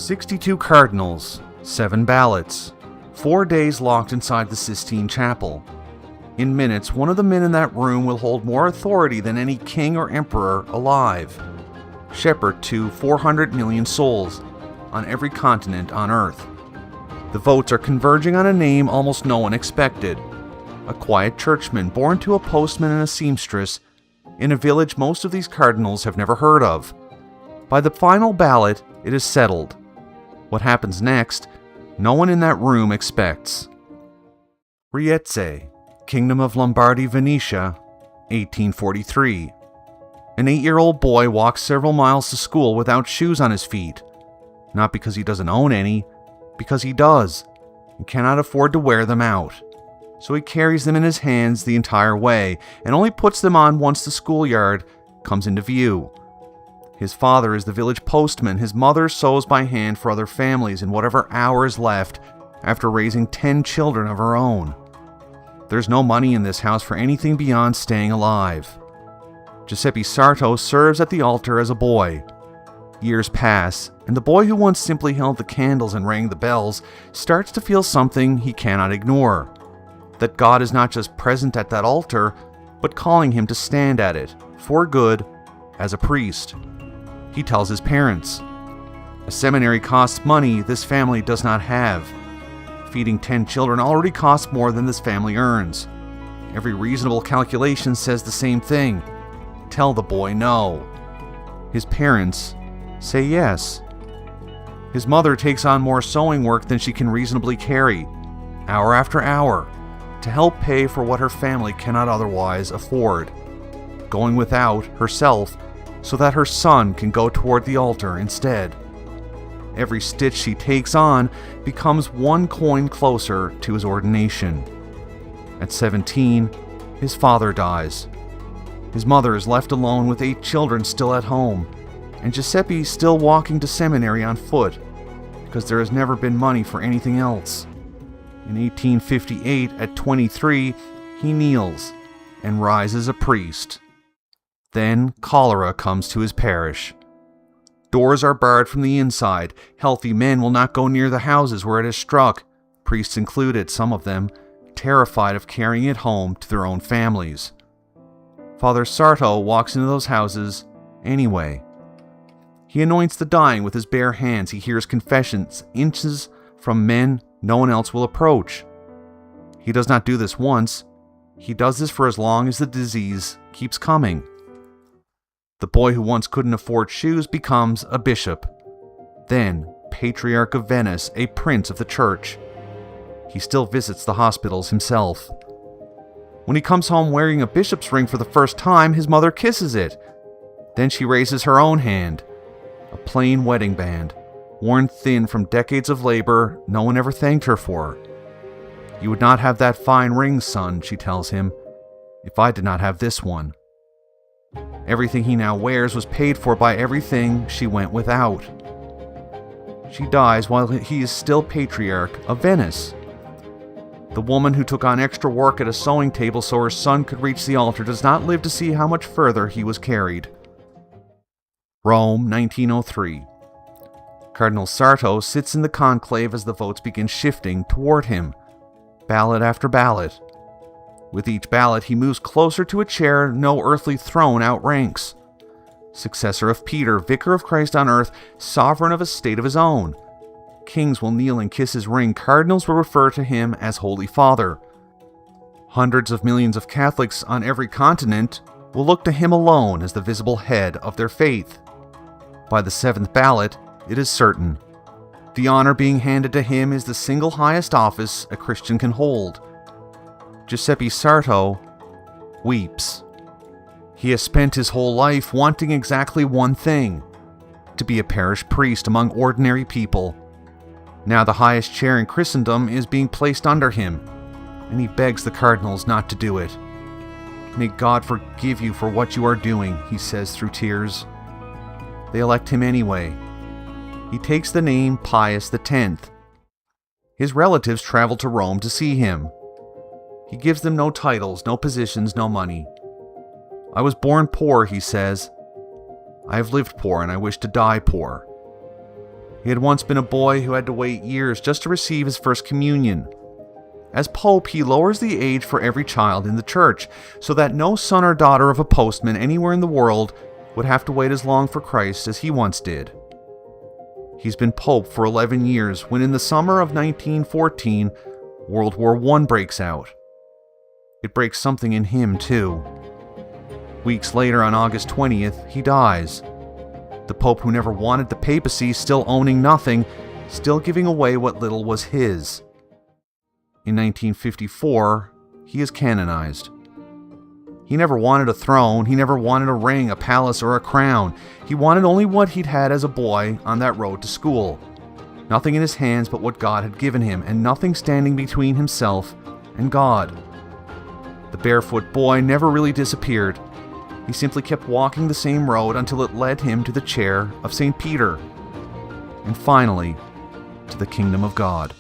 62 cardinals, 7 ballots, 4 days locked inside the Sistine Chapel. In minutes, one of the men in that room will hold more authority than any king or emperor alive. Shepherd to 400 million souls on every continent on earth. The votes are converging on a name almost no one expected. A quiet churchman born to a postman and a seamstress in a village most of these cardinals have never heard of. By the final ballot, it is settled. What happens next, no one in that room expects. Riese, Kingdom of Lombardy, Venetia, 1843. An 8-year-old boy walks several miles to school without shoes on his feet. Not because he doesn't own any, because he does, and cannot afford to wear them out. So he carries them in his hands the entire way, and only puts them on once the schoolyard comes into view. His father is the village postman. His mother sews by hand for other families in whatever hour is left after raising 10 children of her own. There's no money in this house for anything beyond staying alive. Giuseppe Sarto serves at the altar as a boy. Years pass, and the boy who once simply held the candles and rang the bells starts to feel something he cannot ignore. That God is not just present at that altar, but calling him to stand at it, for good, as a priest. He tells his parents. A seminary costs money this family does not have. Feeding 10 children already costs more than this family earns. Every reasonable calculation says the same thing. Tell the boy no. His parents say yes. His mother takes on more sewing work than she can reasonably carry, hour after hour, to help pay for what her family cannot otherwise afford, going without herself so that her son can go toward the altar instead. Every stitch she takes on becomes one coin closer to his ordination. At 17, his father dies. His mother is left alone with 8 children still at home, and Giuseppe still walking to seminary on foot, because there has never been money for anything else. In 1858, at 23, he kneels and rises a priest. Then cholera comes to his parish. Doors are barred from the inside. Healthy men will not go near the houses where it has struck, priests included, some of them, terrified of carrying it home to their own families. Father Sarto walks into those houses anyway. He anoints the dying with his bare hands. He hears confessions inches from men no one else will approach. He does not do this once. He does this for as long as the disease keeps coming. The boy who once couldn't afford shoes becomes a bishop, then Patriarch of Venice, a prince of the church. He still visits the hospitals himself. When he comes home wearing a bishop's ring for the first time, his mother kisses it. Then she raises her own hand, a plain wedding band, worn thin from decades of labor no one ever thanked her for. "You would not have that fine ring, son," she tells him, "if I did not have this one." Everything he now wears was paid for by everything she went without. She dies while he is still Patriarch of Venice. The woman who took on extra work at a sewing table so her son could reach the altar does not live to see how much further he was carried. Rome, 1903. Cardinal Sarto sits in the conclave as the votes begin shifting toward him, ballot after ballot. With each ballot, he moves closer to a chair no earthly throne outranks. Successor of Peter, vicar of Christ on earth, sovereign of a state of his own. Kings will kneel and kiss his ring. Cardinals will refer to him as Holy Father. Hundreds of millions of Catholics on every continent will look to him alone as the visible head of their faith. By the 7th ballot, it is certain. The honor being handed to him is the single highest office a Christian can hold. Giuseppe Sarto weeps. He has spent his whole life wanting exactly one thing: to be a parish priest among ordinary people. Now the highest chair in Christendom is being placed under him, and he begs the cardinals not to do it. "May God forgive you for what you are doing," he says through tears. They elect him anyway. He takes the name Pius X. His relatives travel to Rome to see him. He gives them no titles, no positions, no money. "I was born poor," he says. "I have lived poor, and I wish to die poor." He had once been a boy who had to wait years just to receive his first communion. As Pope, he lowers the age for every child in the church, so that no son or daughter of a postman anywhere in the world would have to wait as long for Christ as he once did. He's been Pope for 11 years when in the summer of 1914, World War I breaks out. It breaks something in him too. Weeks later, on August 20th, he dies. The Pope who never wanted the papacy, still owning nothing, still giving away what little was his. In 1954, he is canonized. He never wanted a throne, he never wanted a ring, a palace, or a crown. He wanted only what he'd had as a boy on that road to school. Nothing in his hands but what God had given him, and nothing standing between himself and God. The barefoot boy never really disappeared. He simply kept walking the same road until it led him to the chair of St. Peter, and finally, to the kingdom of God.